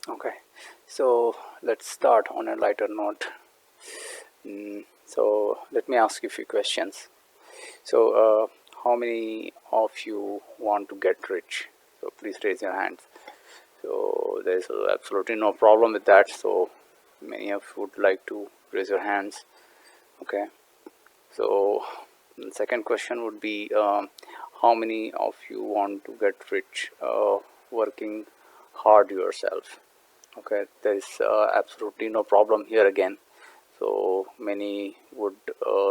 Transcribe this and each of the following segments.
Okay, so let's start on a lighter note. So let me ask you a few questions. So, how many of you want to get rich? So please raise your hands. So there is absolutely no problem with that. So many of you would like to raise your hands. Okay. So the second question would be, how many of you want to get rich working hard yourself? Okay, there is absolutely no problem here again. So many would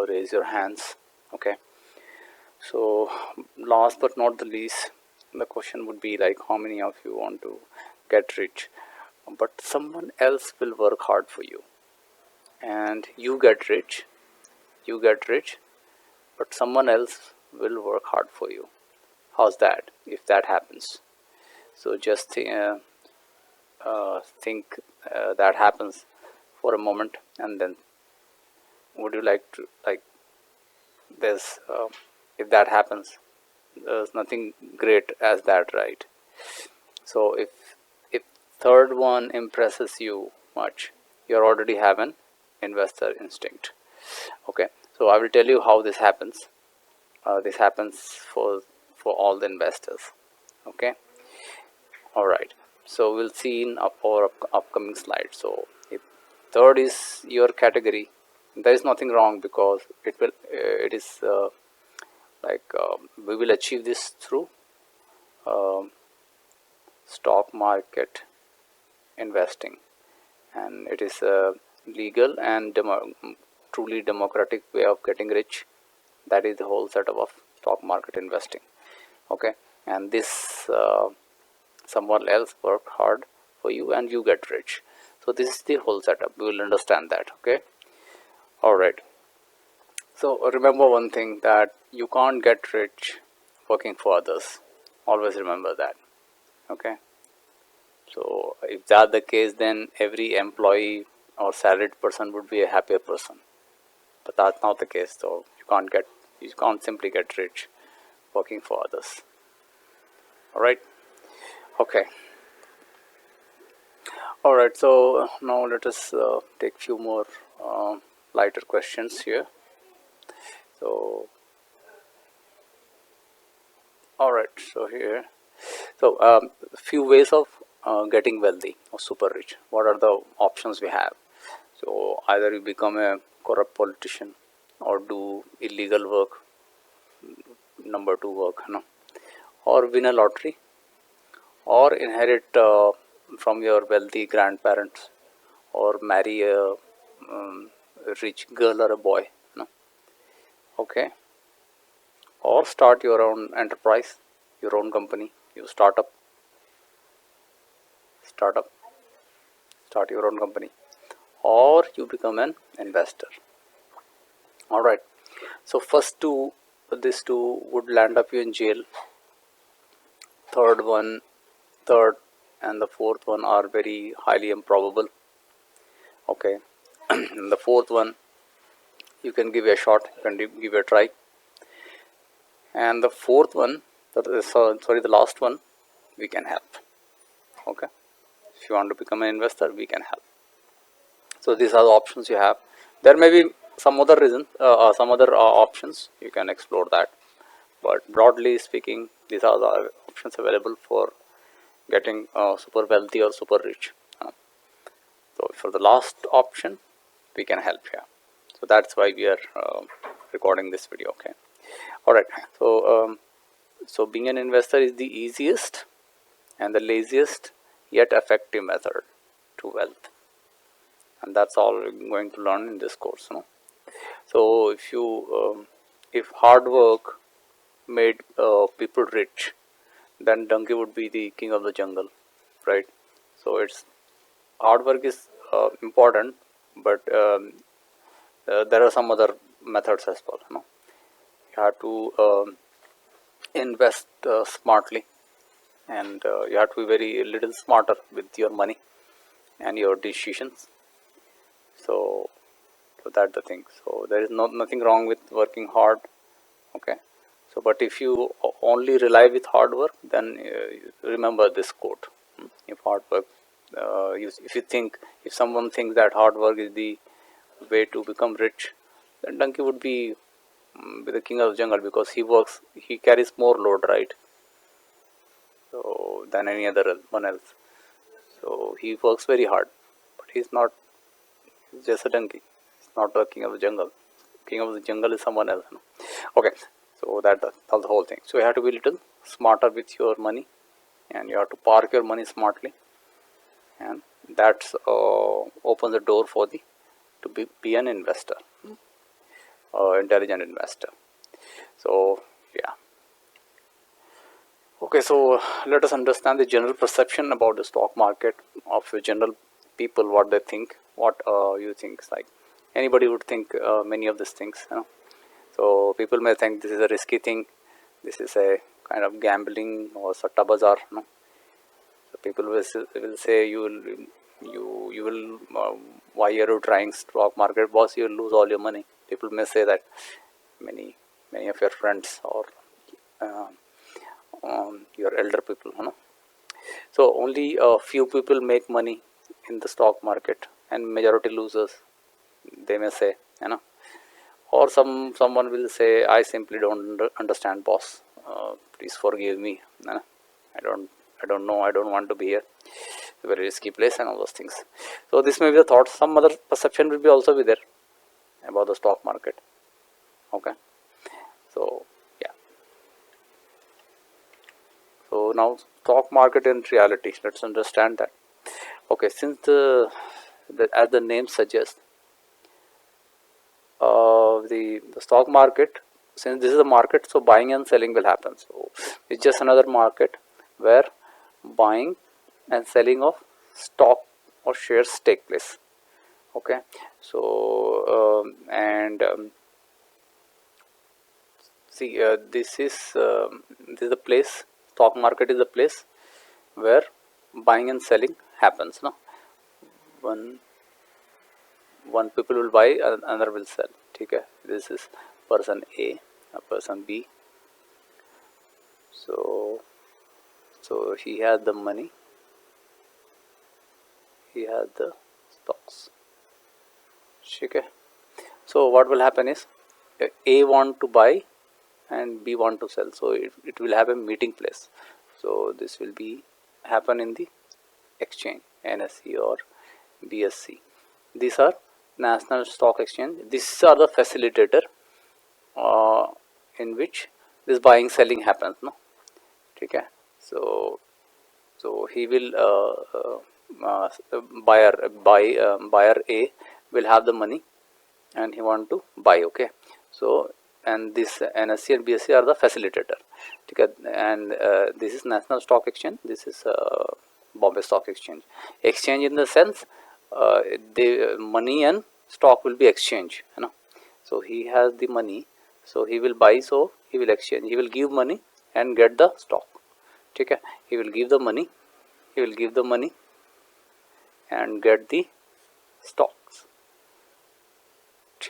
raise your hands. Okay, so last but not the least, the question would be like, how many of you want to get rich, but someone else will work hard for you, and you get rich, but someone else will work hard for you. How's that if that happens? So just think that happens for a moment, and then would you like to like there's if that happens, there's nothing great as that, right? So if third one impresses you much, you already have an investor instinct. Okay, so I will tell you how this happens. This happens for all the investors. Okay, all right. So we'll see in our upcoming slide. So if third is your category, there is nothing wrong, because it is we will achieve this through um stock market investing, and it is a legal and truly democratic way of getting rich. That is the whole setup of stock market investing. Okay, and this someone else worked hard for you and you get rich. So this is the whole setup. We will understand that. Okay, all right. So remember one thing, that you can't get rich working for others. Always remember that. Okay. So if that's the case, then every employee or salaried person would be a happier person. But that's not the case. So you can't simply get rich working for others. All right. Okay. All right. So now let us take few more lighter questions here. So all right. So here, so few ways of getting wealthy or super rich. What are the options we have? So either you become a corrupt politician, or do illegal work, number two work, or win a lottery, or inherit from your wealthy grandparents, or marry a rich girl or a boy, okay, or start your own enterprise, your own company, you start up, start your own company, or you become an investor. All right. So first two, these two would land up you in jail. Third one, third and the fourth one are very highly improbable. Okay. And the fourth one, you can give a shot, you can give a try. And the fourth one, the last one, we can help. Okay. If you want to become an investor, we can help. So these are the options you have. There may be some other reason, some other options, you can explore that. But broadly speaking, these are the options available for getting super wealthy or super rich. So for the last option, we can help here. So that's why we are recording this video. Okay. All right. So being an investor is the easiest and the laziest yet effective method to wealth, and that's all we're going to learn in this course. So if hard work made people rich, then donkey would be the king of the jungle, right? So it's hard work is important, but there are some other methods as well. You have to invest smartly, and you have to be very little smarter with your money and your decisions. So that's the thing. So there is nothing wrong with working hard. Okay. So but if you only rely with hard work, then remember this quote: if hard work if someone thinks that hard work is the way to become rich, then donkey would be the king of the jungle, because he carries more load, right? So than any other one else. So he works very hard, but he's not. He's just a donkey. He's not the king of the jungle. King of the jungle is someone else. No? Okay, so that's the whole thing. So you have to be a little smarter with your money, and you have to park your money smartly, and that opens the door for the to be an investor, intelligent investor. So yeah. Okay, so let us understand the general perception about the stock market of the general people, what they think, what you think. Like anybody would think many of these things, you know. So people may think this is a risky thing, this is a kind of gambling or satta bazaar, you know. So people will say you will why are you trying stock market, boss? You will lose all your money. People may say that, many of your friends or uh, your elder people, you know. So only a few people make money in the stock market, and majority losers, they may say, you know. Or someone will say, I simply don't understand, boss. Please forgive me. You know? I don't know. I don't want to be here. It's a very risky place and all those things. So this may be the thought. Some other perception will be also be there about the stock market. Okay. So yeah. So now stock market in reality. Let's understand that. Okay, since as the name suggests, the stock market, since this is a market, so buying and selling will happen. So it's just another market where buying and selling of stock or shares take place. Okay, so see, this is the place. Stock market is the place where buying and selling happens. No, one people will buy, another will sell. Okay, this is person A, a person B. So he has the money, he has the stocks. Okay, so what will happen is A want to buy and B want to sell, so it will have a meeting place. So this will be happen in the exchange, NSE or BSC. These are National Stock Exchange. These are the facilitator in which this buying selling happens. No, okay. So he will buyer A will have the money and he want to buy. Okay, so and this NSE and BSE are the facilitator. Okay, and this is National Stock Exchange. This is Bombay Stock Exchange. Exchange in the sense the money and stock will be exchanged. You know, so he has the money, so he will buy. So he will exchange. He will give money and get the stock. Okay, he will give the money. He will give the money and get the stocks.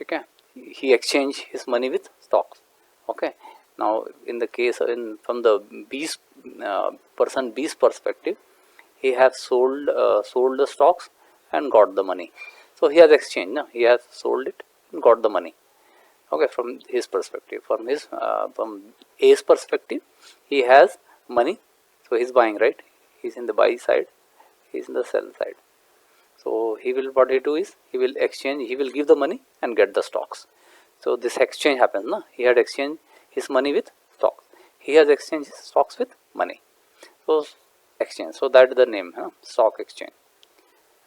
Okay, he exchange his money with stocks. Okay, now in the case from the B's person B's perspective, he has sold the stocks and got the money. So he has exchanged. No? He has sold it and got the money. Okay, from his perspective, from A's perspective, he has money, so he's buying, right? He's in the buy side, he's in the sell side. So he will, what he do is he will exchange, he will give the money and get the stocks. So this exchange happens. No? He had exchanged his money with stocks. He has exchanged his stocks with money. So exchange. So that is the name, stock exchange.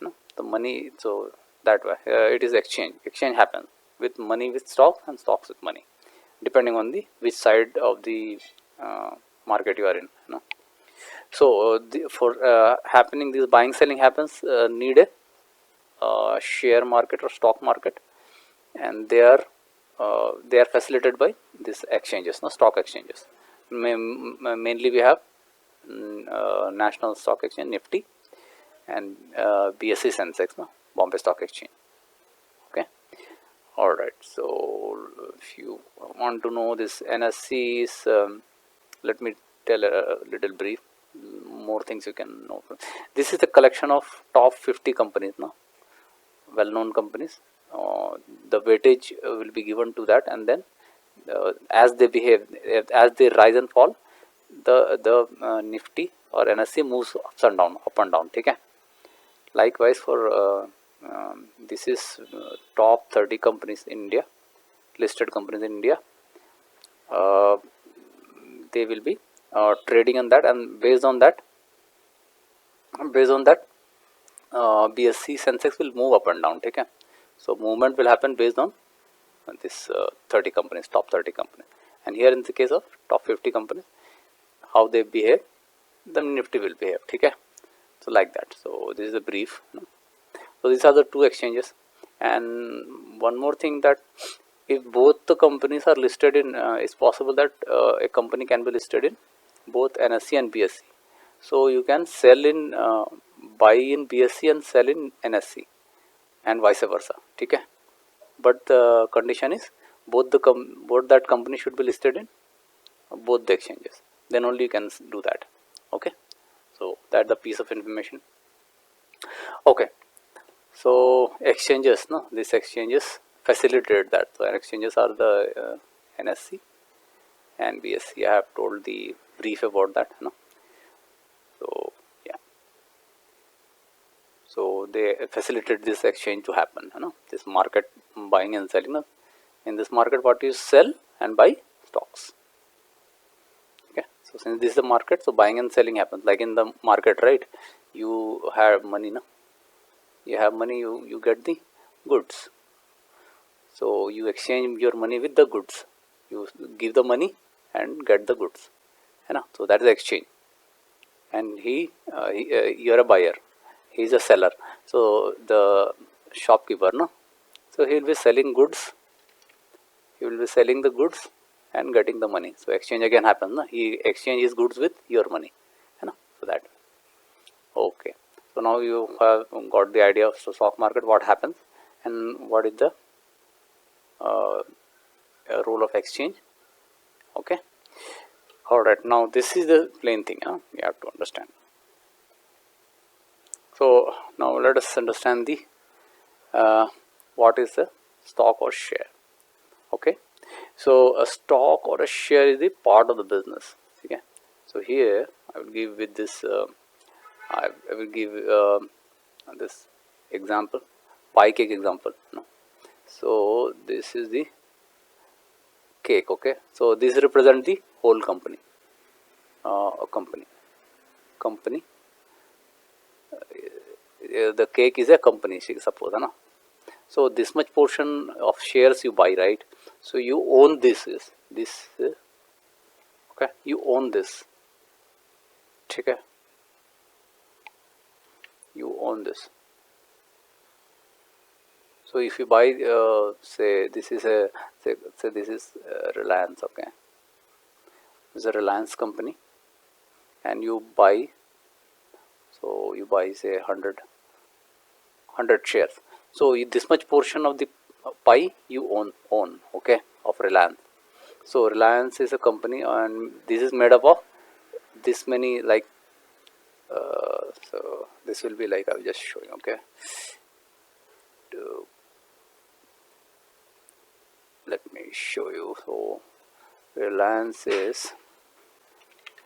No? The money. So that way it is exchange. Exchange happens with money with stock and stocks with money, depending on the which side of the market you are in. No? So for happening this buying selling happens, need a share market or stock market, and they are facilitated by these exchanges, no, stock exchanges. Mainly we have National Stock Exchange, Nifty, and BSE Sensex, no, Bombay Stock Exchange. Okay, all right. So if you want to know this NSE is, let me tell a little brief. more things you can know. This is the collection of top 50 companies, no, well-known companies. The weightage will be given to that, and then as they behave, as they rise and fall, the Nifty or NSE moves up and down. Okay. Likewise for this is top 30 companies in India, listed companies in India. They will be trading on that, and based on that BSC Sensex will move up and down. Okay. So movement will happen based on this 30 companies, top 30 companies, and here in the case of top 50 companies, how they behave, the Nifty will behave. Okay. So like that. So this is a brief. So these are the two exchanges, and one more thing, that if both the companies are listed in, it's possible that a company can be listed in both NSE and BSE. So you can sell in, buy in BSE and sell in NSE, and vice versa. Okay. But the condition is both that company should be listed in both the exchanges. Then only you can do that. Okay. So that's the piece of information. Okay. So exchanges, no, these exchanges facilitate that. So exchanges are the NSE and BSE. I have told the brief about that. No. So yeah. So they facilitate this exchange to happen. This market buying and selling. No? In this market, what you sell and buy stocks. Okay. So since this is the market, so buying and selling happens. Like in the market, right? You have money, no? You have money, you get the goods. So you exchange your money with the goods. You give the money and get the goods. So that is the exchange. And you are a buyer. He is a seller. So the shopkeeper, no. So he will be selling goods. He will be selling the goods and getting the money. So exchange again happens. No? He exchanges goods with your money. So that. Okay. So now you have got the idea of the stock market, what happens, and what is the role of exchange. Okay. Alright, now this is the plain thing, you have to understand. So now let us understand the what is a stock or share. Okay. So a stock or a share is the part of the business. Okay. So here I will give with this I will give this example, pie cake example. No. So this is the cake. Okay. So this represents the whole company. A company. The cake is a company. Suppose, no. So this much portion of shares you buy, right? So you own this. Okay. You own this. Okay. You own this. So if you buy, say this is this is Reliance. Okay. This is a Reliance company, and you buy. So you buy say 100 shares. So this much portion of the pie you own. Okay, of Reliance. So Reliance is a company, and this is made up of this many, like. So this will be like, I will just show you. Okay. Let me show you. So Reliance is.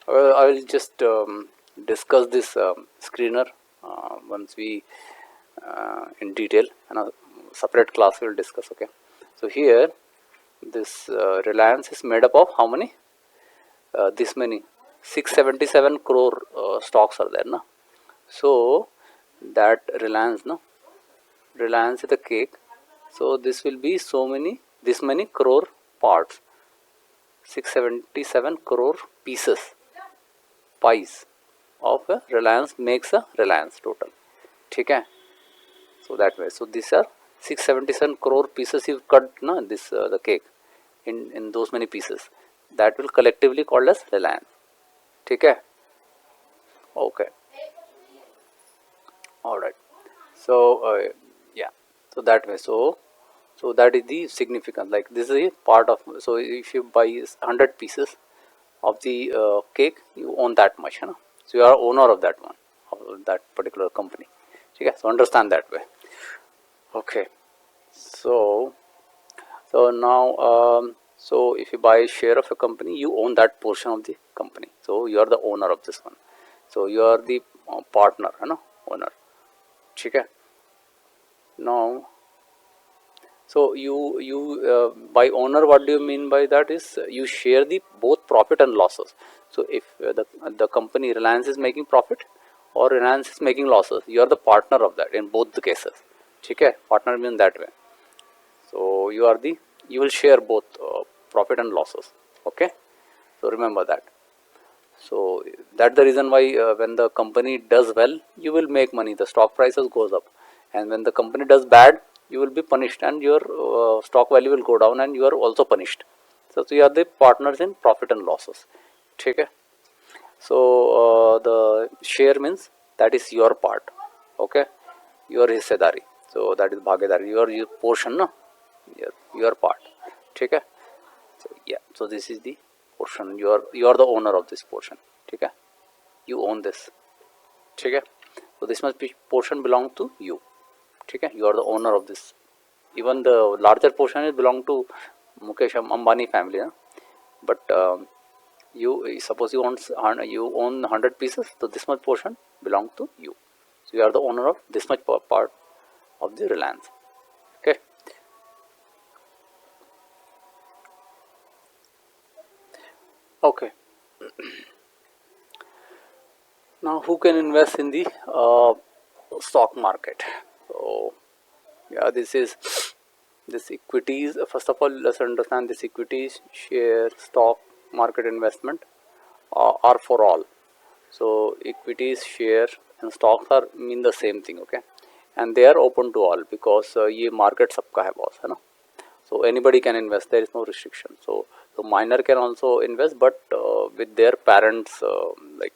I will just discuss this screener once we in detail, and a separate class we will discuss. Okay. So here this Reliance is made up of how many? This many 677 crore stocks are there, no? So that Reliance, no, Reliance is the cake. So this will be this many crore parts, 677 crore pieces, pies of a Reliance makes a Reliance total. Okay. So that way. So these are 677 crore pieces you cut, no, this the cake in those many pieces. That will collectively called as Reliance. Okay. Okay. Alright. So yeah. So that way. So that is the significance. Like this is a part of. So if you buy 100 pieces of the cake, you own that much. So you are owner of that one, of that particular company. Okay, so understand that way. Okay, so now so if you buy a share of a company, you own that portion of the company. So you are the owner of this one. So you are the partner, owner. Okay. Now, so by owner, what do you mean by that is you share the both profit and losses. So if the company Reliance is making profit or Reliance is making losses, you are the partner of that in both the cases. Okay, partner means that way. So you will share both profit and losses. Okay, so remember that. So that's the reason why when the company does well, you will make money. The stock prices goes up, and when the company does bad, you will be punished, and your stock value will go down, and you are also punished. So you are the partners in profit and losses. Okay. So the share means that is your part. Okay, your hissedari. So that is bhagedari. Your portion, no, your part. Okay. So yeah. So this is the portion. You are the owner of this portion. Okay. You own this. Okay. So this much portion belong to you. Okay. You are the owner of this. Even the larger portion is belong to Mukesh Ambani family. Huh? But you suppose you own 100 pieces, so this much portion belong to you. So you are the owner of this much part of the Reliance. Okay. Okay. Now who can invest in the stock market? So yeah, this equities. First of all, let's understand this equities, share, stock market investment are for all. So equities, share, and stocks are mean the same thing. Okay, and they are open to all because ये market सबका है boss, है ना. So anybody can invest. There is no restriction. So minor can also invest, but with their parents, like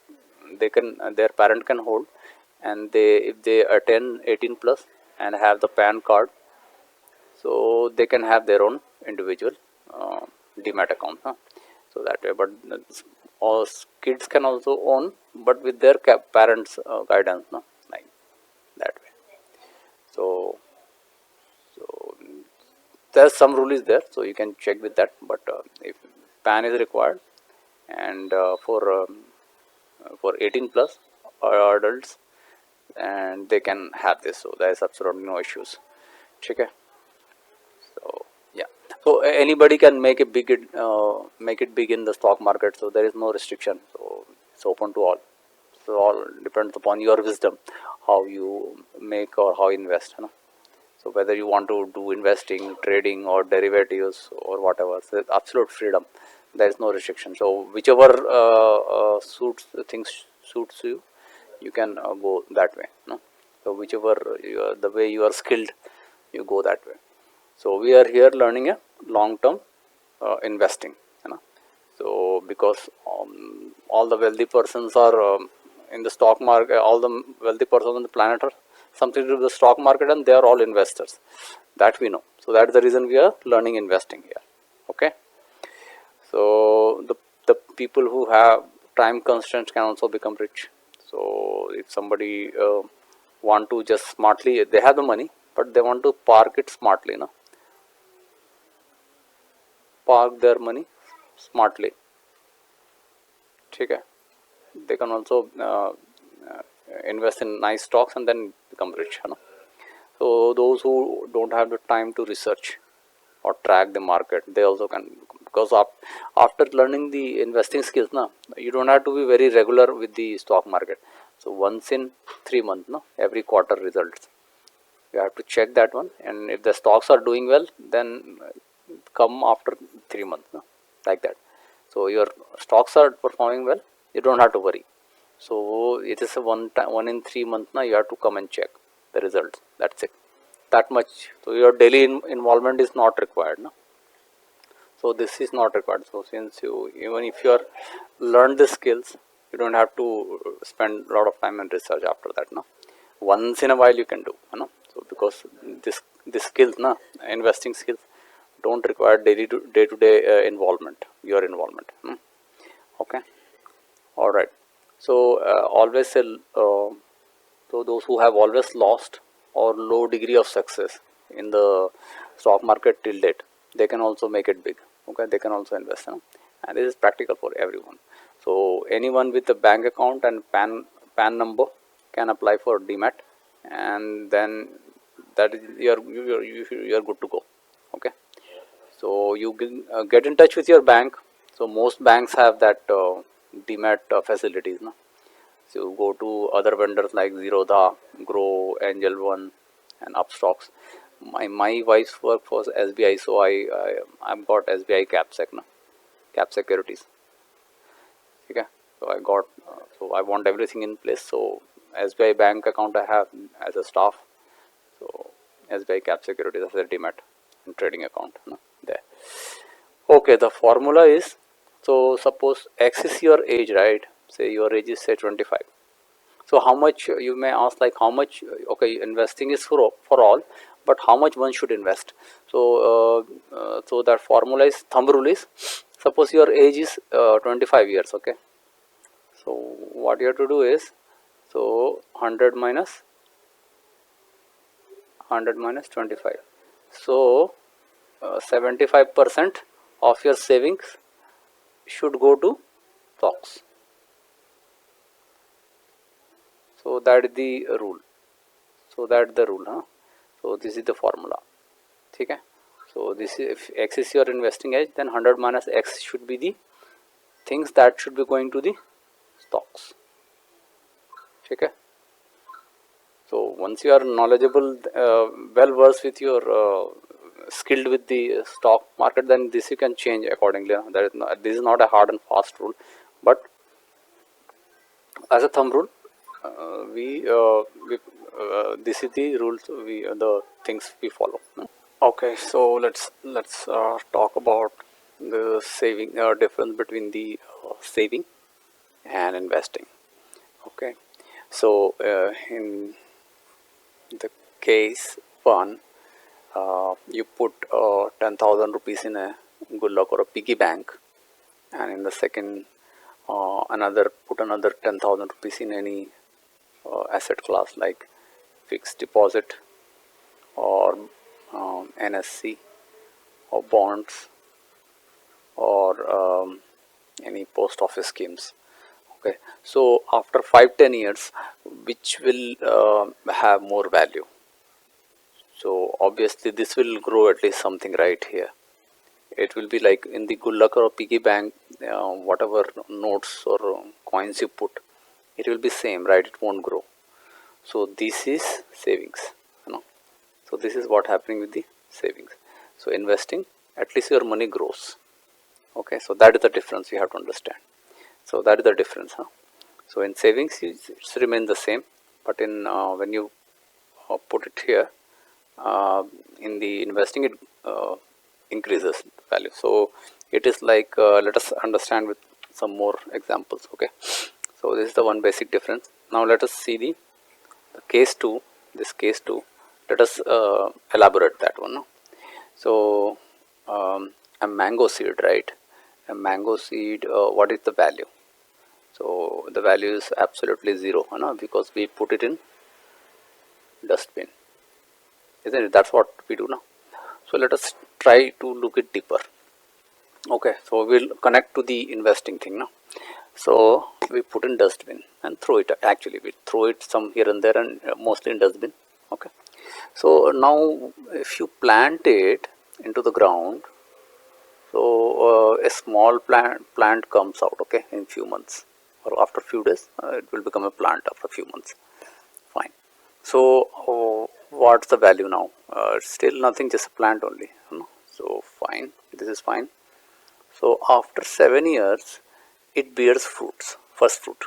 their parent can hold, and if they attend 18 plus and have the PAN card, so they can have their own individual demat account. Huh? So that way, but all kids can also own, but with their parents guidance, no, like that way. So there's some rule is there, so you can check with that. But if PAN is required, and for 18 plus adults, and they can have this, so there is absolutely no issues. Okay. So yeah, so anybody can make it big in the stock market. So there is no restriction. So it's open to all. So all depends upon your wisdom, how you make or how invest. So whether you want to do investing, trading, or derivatives or whatever, so absolute freedom. There is no restriction. So whichever suits you, you can go that way. No, so whichever the way you are skilled, you go that way. So we are here learning a long-term investing. So because all the wealthy persons are in the stock market, all the wealthy persons on the planet are something to do with the stock market, and they are all investors. That we know. So that is the reason we are learning investing here. Okay. So the people who have time constraints can also become rich. So if somebody want to just smartly, they have the money, but they want to park it smartly, park their money smartly. Okay. They can also invest in nice stocks and then become rich. So those who don't have the time to research or track the market, they also can, because after learning the investing skills, you don't have to be very regular with the stock market. So once in 3 months, every quarter results, you have to check that one, and if the stocks are doing well, then come after 3 months, like that. So your stocks are performing well, you don't have to worry. So it is a one in 3 months. Now you have to come and check the results. That's it. That much. So your daily involvement is not required. So this is not required. So since even if you are learned the skills, you don't have to spend a lot of time and research after that. Once in a while you can do. So because this skills, investing skills, don't require day to day involvement. Your involvement. Okay. All right. So always sell. So those who have always lost or low degree of success in the stock market till date, they can also make it big. Okay, they can also invest, and this is practical for everyone. So anyone with a bank account and PAN number can apply for DMAT, and then that is you're good to go. Okay, so you can get in touch with your bank. So most banks have that DMAT facilities, no? So you go to other vendors like Zerodha, Grow, Angel One, and Upstocks. My wife's work for SBI, so I've got SBI Capsec, no? Cap Securities. Okay, so I got so I want everything in place. So SBI bank account I have as a staff. So SBI Cap Securities as a demat and trading account, no? There. Okay, the formula is, so suppose X is your age, right? Say your age is say 25. So how much, you may ask, like how much, okay, investing is for all, but how much one should invest? So so that formula is, thumb rule is, suppose your age is 25 years, okay. So what you have to do is, so 100 minus 25. So 75% of your savings should go to stocks. So that is the rule. So that is the rule, huh? So this is the formula. Okay. So this is, if X is your investing age, then 100 minus X should be the things that should be going to the stocks. Okay. So once you are knowledgeable, well versed with your skilled with the stock market, then this you can change accordingly. This is not a hard and fast rule, but as a thumb rule, we this is the rules, the things we follow. Okay, so let's talk about the saving, difference between the saving and investing. Okay, so in the case one, you put 10,000 rupees in a good luck or a piggy bank, and in the second, put another 10,000 rupees in any asset class like fixed deposit or NSC or bonds or any post office schemes. Okay, so after 5-10 years, which will have more value? So obviously this will grow at least something right here. It will be like in the good luck or piggy bank, whatever notes or coins you put, it will be same, right? It won't grow. So this is savings, you know. So this is what happening with the savings. So investing, at least your money grows. Okay, so that is the difference you have to understand. So that is the difference, huh? So in savings it's remain the same, but in when you put it here, in the investing, it increases value. So it is like, let us understand with some more examples. Okay, so this is the one basic difference. Now let us see the case 2, this case 2, let us elaborate that one, no? So a mango seed, right? A mango seed, what is the value? So the value is absolutely zero, you know, because we put it in dustbin, isn't it? That's what we do now. So let us try to look it deeper. Okay, so we'll connect to the investing thing now. So we put in dustbin and throw it. Actually, we throw it some here and there, and mostly in dustbin. Okay, so now if you plant it into the ground, so a small plant comes out. Okay, in few months or after few days, it will become a plant after few months. Fine. So what's the value now? Still nothing, just a plant only, you know? So fine, this is fine. So after 7 years, it bears fruits, first fruit.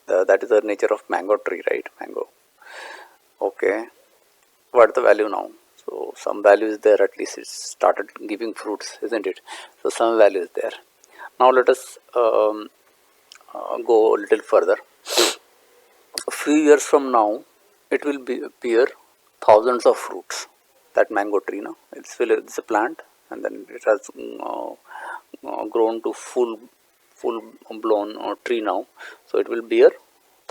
That is the nature of mango tree, right? Mango. Okay, what is the value now? So some value is there, at least it started giving fruits, isn't it? So some value is there. Now let us go a little further. A few years from now, it will bear thousands of fruits. That mango tree, no, it's a plant, and then it has grown to full full blown tree now, so it will bear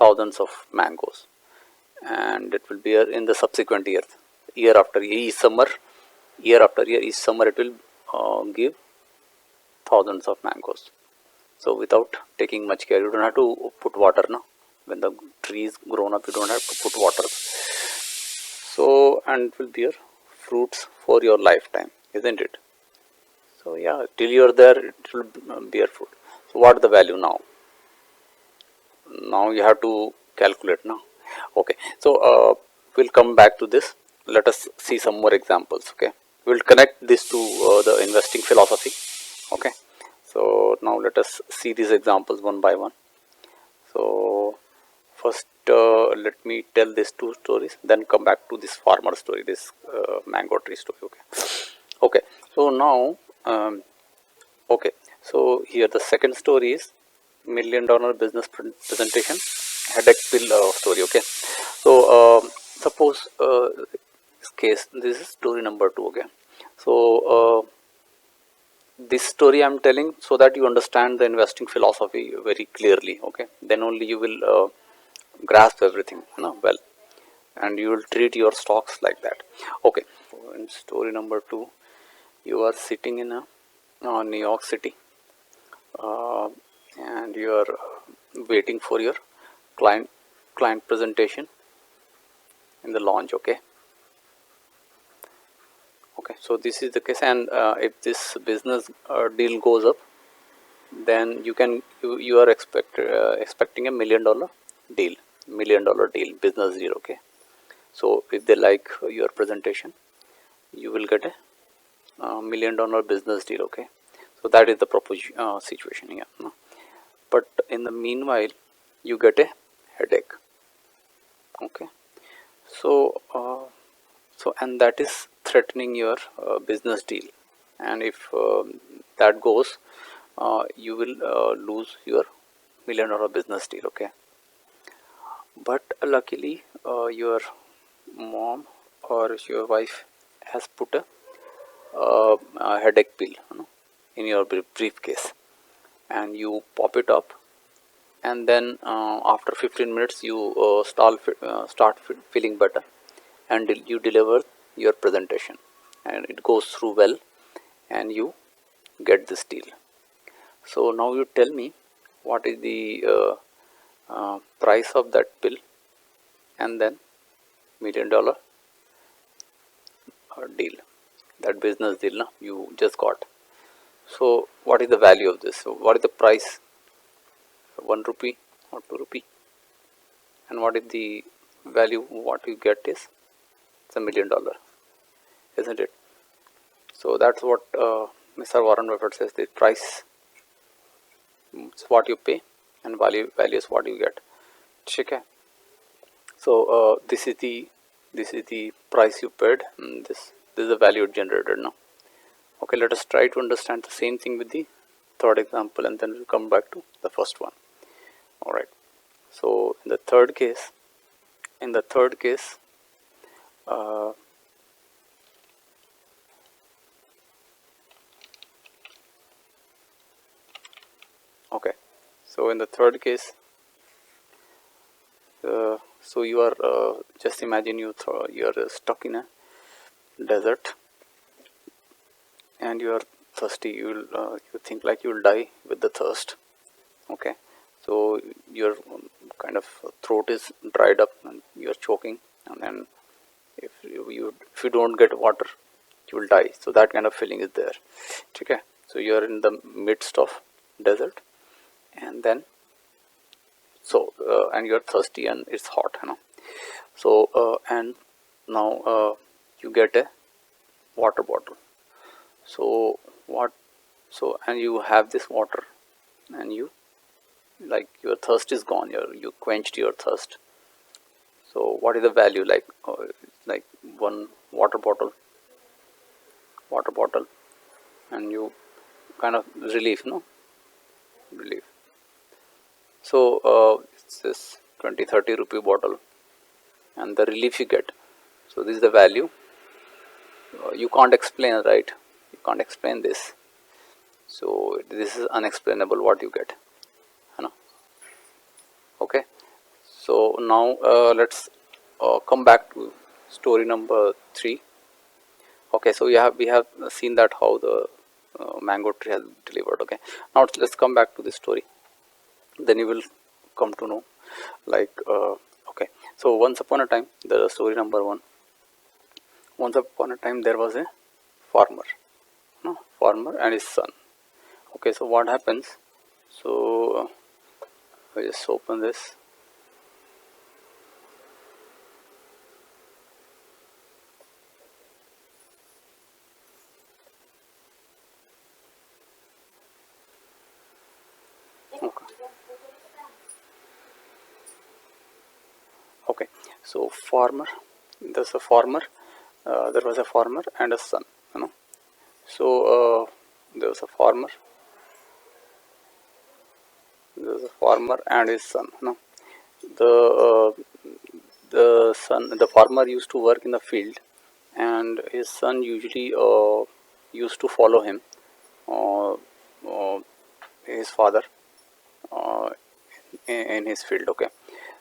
thousands of mangoes, and it will bear in the subsequent years, year after year, each summer, year after year, each summer it will give thousands of mangoes. So without taking much care, you don't have to put water now. When the tree is grown up, you don't have to put water. So, and it will bear fruits for your lifetime, isn't it? So yeah, till you're there, it will bear fruit. So what is the value now? Now you have to calculate now. Okay, so we'll come back to this. Let us see some more examples. Okay, we'll connect this to the investing philosophy. Okay, so now let us see these examples one by one. So first let me tell these two stories, then come back to this farmer story, this mango tree story. Okay, so now okay, so here the second story is $1,000,000 business presentation headache pill story. Okay, so suppose this case, this is story number 2. Okay, so this story I'm telling so that you understand the investing philosophy very clearly. Okay, then only you will grasp everything, well, and you will treat your stocks like that. Okay, in story number 2, you are sitting in a New York City, and you are waiting for your client presentation in the launch. Okay, so this is the case, and if this business deal goes up, then you are expecting a $1,000,000 deal, business deal. Okay, so if they like your presentation, you will get a $1,000,000 business deal. Okay, so that is the situation here. No? But in the meanwhile, you get a headache. Okay, so and that is threatening your business deal, and if that goes, you will lose your $1,000,000 business deal. Okay, but luckily your mom or your wife has put a headache pill, in your briefcase, and you pop it up, and then after 15 minutes you start feeling better, and you deliver your presentation, and it goes through well, and you get this deal. So now you tell me, what is the price of that pill, and then $1,000,000 deal, that business deal you just got. So what is the value of this? So what is the price? 1 rupee or 2 rupee, and what is the value? What you get is it's $1,000,000, isn't it? So that's what Mr. Warren Buffett says: the price is what you pay, and value is what you get. Okay. So this is the price you paid, and this is the value generated now. Okay, let us try to understand the same thing with the third example, and then we'll come back to the first one. All right. So in the third case, okay. So in the third case, so you are just imagine you are stuck in a desert, and you are thirsty. You think like you will die with the thirst. Okay, so your kind of throat is dried up, and you are choking, and then if you don't get water, you will die. So that kind of feeling is there. Okay, so you are in the midst of desert, and then and you are thirsty, and it's hot, so and now you get a water bottle. So and you have this water, and you, like, your thirst is gone, you quenched your thirst. So what is the value? Like one water bottle, and you kind of relief. So it's this 20-30 rupee bottle, and the relief you get. So this is the value. You can't explain, right? You can't explain this. So this is unexplainable what you get, you know. Okay, so now let's come back to story number 3. Okay, so we have seen that how the mango tree has delivered. Okay, now let's come back to the story, then you will come to know, like okay, so once upon a time, the story number 1, once upon a time there was a farmer, no, farmer and his son. Okay, so what happens, so I just open this. Okay, okay, so farmer, there's a farmer, there was a farmer and a son, you know. So there was a farmer, there was a farmer and his son, you know. The farmer used to work in the field, and his son usually used to follow him, uh, uh, his father, uh, in his field. Okay,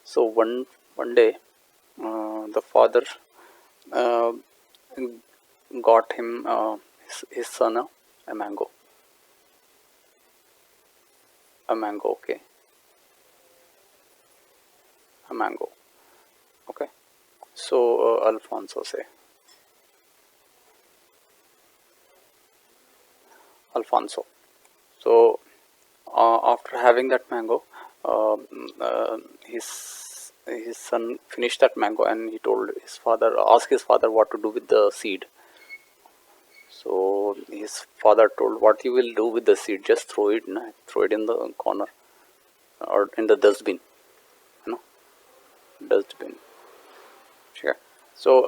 so one day, the father uh, got him, his son, a mango, a mango. Okay, a mango. Okay, so Alfonso say, Alfonso. So after having that mango, his son finished that mango, and he told his father, asked his father what to do with the seed. So his father told, what you will do with the seed, just throw it, throw it in the corner or in the dustbin, you know, dustbin. Sure. So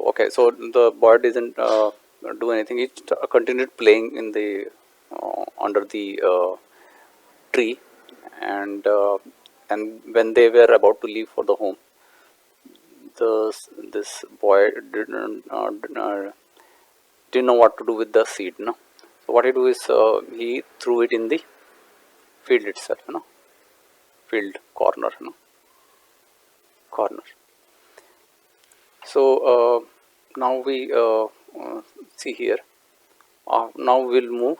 okay, so the boy didn't do anything. He continued playing in the under the tree, and and when they were about to leave for the home, the this boy didn't know what to do with the seed. No, so what he do is, he threw it in the field itself. You know, field corner. You know, corner. So now we see here. Now we'll move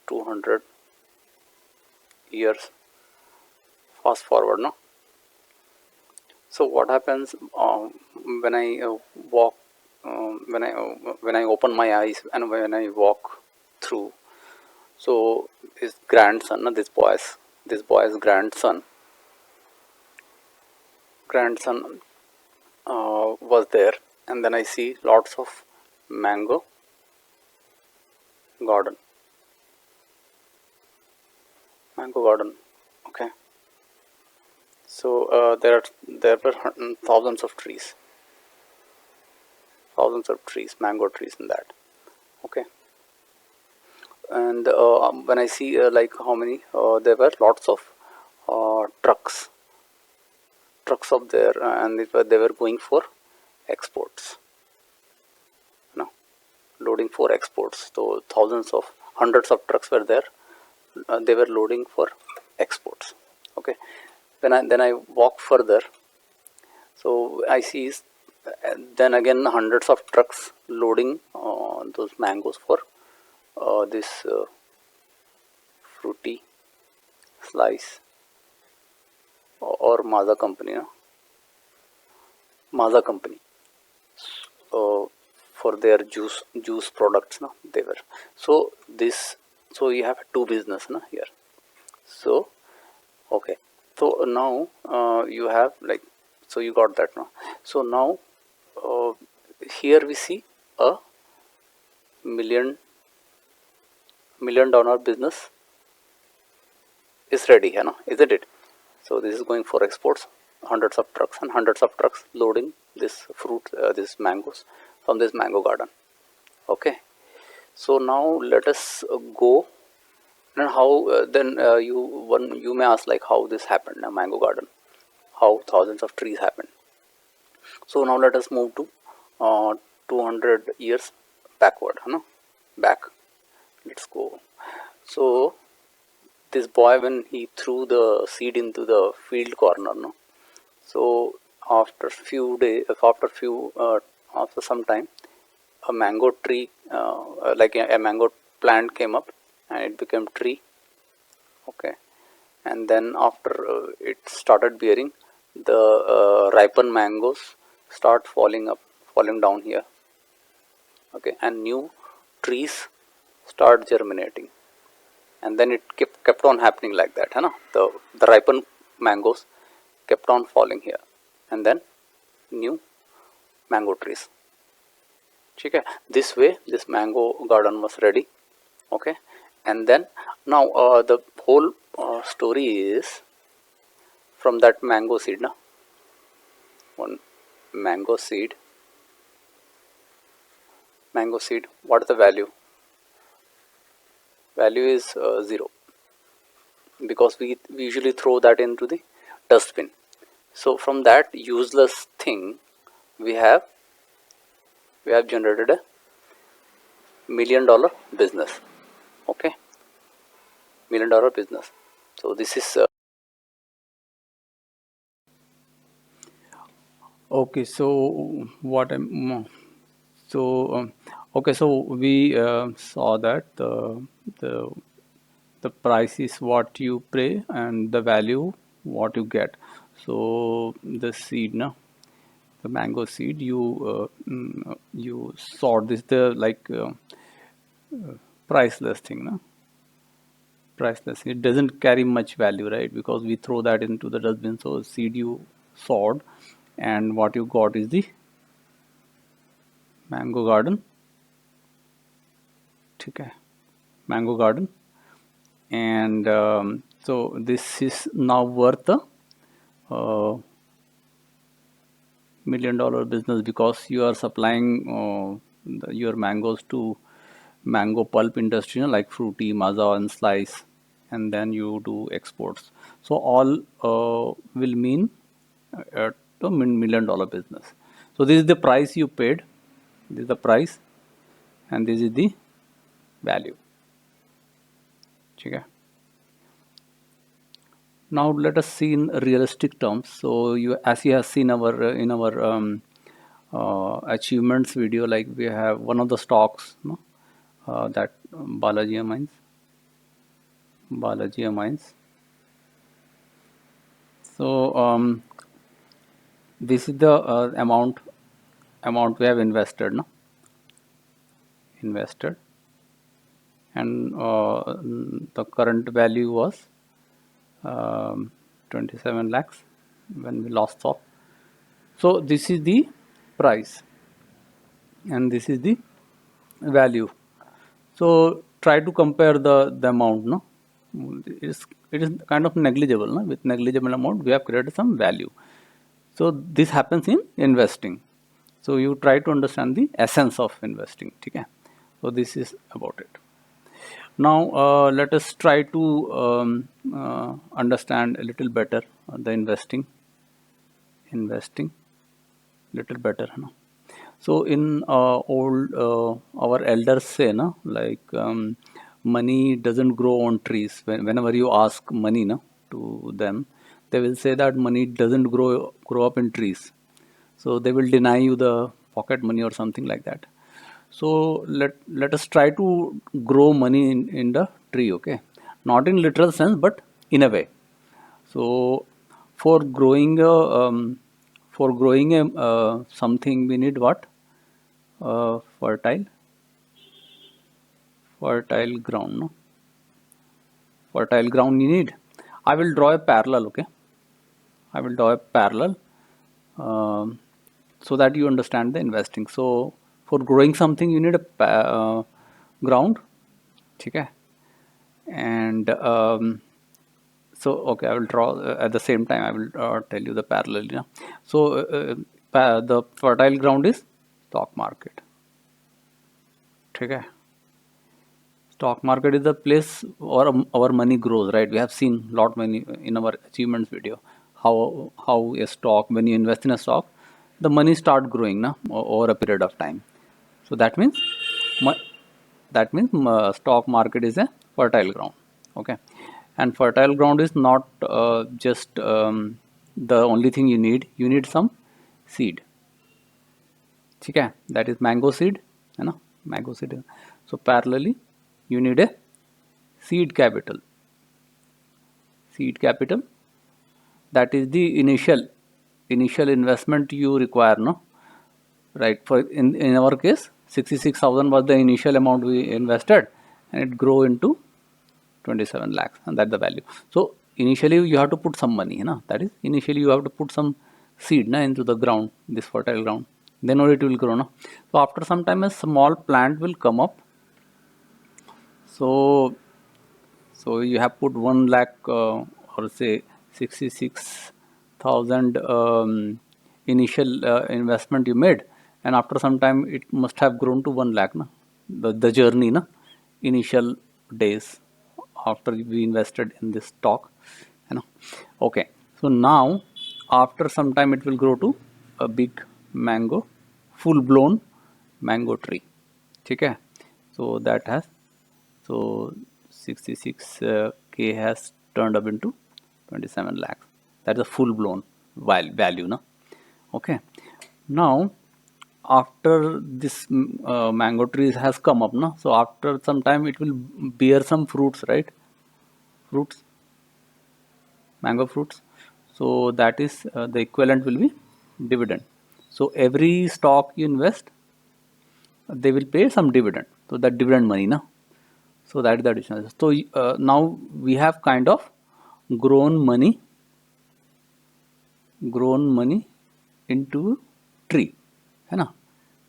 200 years fast forward. No, so what happens when I walk, when I open my eyes and when I walk through? So his grandson, this boy's grandson was there, and then I see lots of mango garden, mango garden. Okay, so there were thousands of trees, mango trees in that. Okay, and when I see like how many, there were lots of trucks, up there, and they were going for exports. No, loading for exports. So hundreds of trucks were there. They were loading for exports. Okay, then I walk further. So I see, then again hundreds of trucks loading those mangoes for this fruity slice or Maza company, no? Maza company, uh, for their juice products. No, they were, so this, so you have two business, no, here. So okay, so now you have, like, so you got that, no. So now uh, here we see a million dollar business is ready, you know, isn't it? So this is going for exports, hundreds of trucks and hundreds of trucks loading this fruit, these mangoes from this mango garden. Okay, so now let us go. And how then you may ask, like, how this happened, a mango garden, how thousands of trees happened. So now let us move to 200 years backward, back. let's go. So this boy, when he threw the seed into the field corner, no, so after few days, after some time, a mango tree, like a mango plant came up, and it became tree. Okay, and then after it started bearing, the ripened mangoes start falling down here. Okay, and new trees start germinating, and then it kept on happening like that, है ना? The ripened mangoes kept on falling here, and then new mango trees. Okay, this way this mango garden was ready. Okay, and then now the whole story is from that mango seed, na, one mango seed. Mango seed, what is the value? Value is 0, because we usually throw that into the dustbin. So from that useless thing, we have generated a $1 million business. Okay, $1 million business. So this is Okay, so what I'm so okay, so we saw that the the price is what you pay and the value what you get. So the seed, no, the mango seed, you sort this the like priceless thing, no, priceless. It doesn't carry much value, right? Because we throw that into the dustbin. So seed you sort, and what you got is the mango garden. Okay, mango garden, and so this is now worth a $1 million business because you are supplying your mangoes to mango pulp industry, you know, like fruity, maza, and slice, and then you do exports. So all will mean a $1 million business. So this is the price you paid. This is the price, and this is the value. Okay. Now let us see in realistic terms. So as you have seen our in our achievements video, like we have one of the stocks, no, that Balaji Mines. So this is the amount we have invested, no, invested, and the current value was 27 lakhs when we last saw. So this is the price, and this is the value. So try to compare the amount. No, it is kind of negligible. No? With negligible amount, we have created some value. So this happens in investing. So you try to understand the essence of investing. Okay? So this is about it. Now let us try to understand a little better the investing little better. No? So in old our elders say, no, like money doesn't grow on trees. Whenever you ask money, no, to them, they will say that money doesn't grow up in trees. So they will deny you the pocket money or something like that. So let us try to grow money in the tree. Okay, not in literal sense, but in a way. So for growing a something, we need what? Fertile ground. No, fertile ground you need. I will draw a parallel. Okay, I will draw a parallel um, so that you understand the investing. So for growing something, you need a ground. Okay, and so okay, I will draw at the same time. I will tell you the parallel. Yeah. So the fertile ground is stock market. Okay. Stock market is the place where our money grows, right? We have seen lot many in our achievements video how a stock, when you invest in a stock, the money start growing, na, over a period of time. So that means that means stock market is a fertile ground. Okay, and fertile ground is not just the only thing you need some seed. ठीक है, that is mango seed है ना, mango seed. So parallelly you need a seed capital. Seed capital, that is the initial investment you require, no, right? For in our case 66,000 was the initial amount we invested, and it grow into 27 lakhs, and that's the value. So initially you have to put some money, na, that is initially you have to put some seed, na, into the ground, this fertile ground, then only it will grow, na. So after some time a small plant will come up. So you have put 1 lakh or say 66,000 initial investment you made, and after some time it must have grown to 1 lakh, na? The journey, na? Initial days after we invested in this stock, you know. Okay, so now after some time it will grow to a big mango, full blown mango tree. Okay, so that has, so 66k has turned up into 27 lakhs. That's a full blown value, no? Okay, now after this mango tree has come up, no, so after some time it will bear some fruits, right? Fruits, mango fruits. So that is the equivalent will be dividend. So every stock you invest, they will pay some dividend. So that dividend money, na. So that is the additional. So now we have kind of grown money into tree, है ना?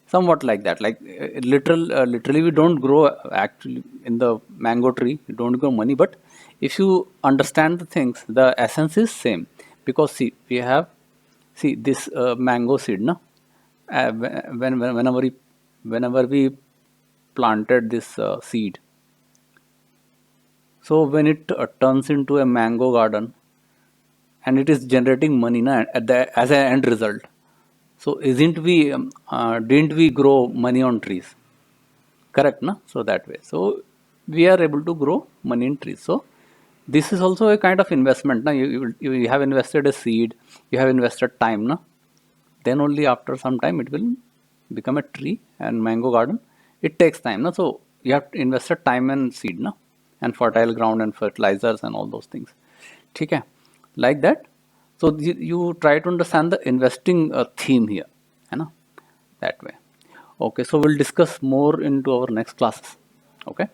Somewhat like that. Like literally we don't grow actually in the mango tree. We don't grow money, but if you understand the things, the essence is same. Because see, we have, see this mango seed, no? Whenever we planted this seed, so when it turns into a mango garden and it is generating money, na, at the as an end result, so didn't we grow money on trees? Correct, na? So that way. So we are able to grow money in trees. So this is also a kind of investment. Na? You have invested a seed, you have invested time, na? Then only after some time it will become a tree and mango garden. It takes time, na? So you have invested time and seed, na? And fertile ground and fertilizers and all those things. Okay, like that. So you try to understand the investing theme here, है ना? That way. Okay, so we'll discuss more into our next classes. Okay.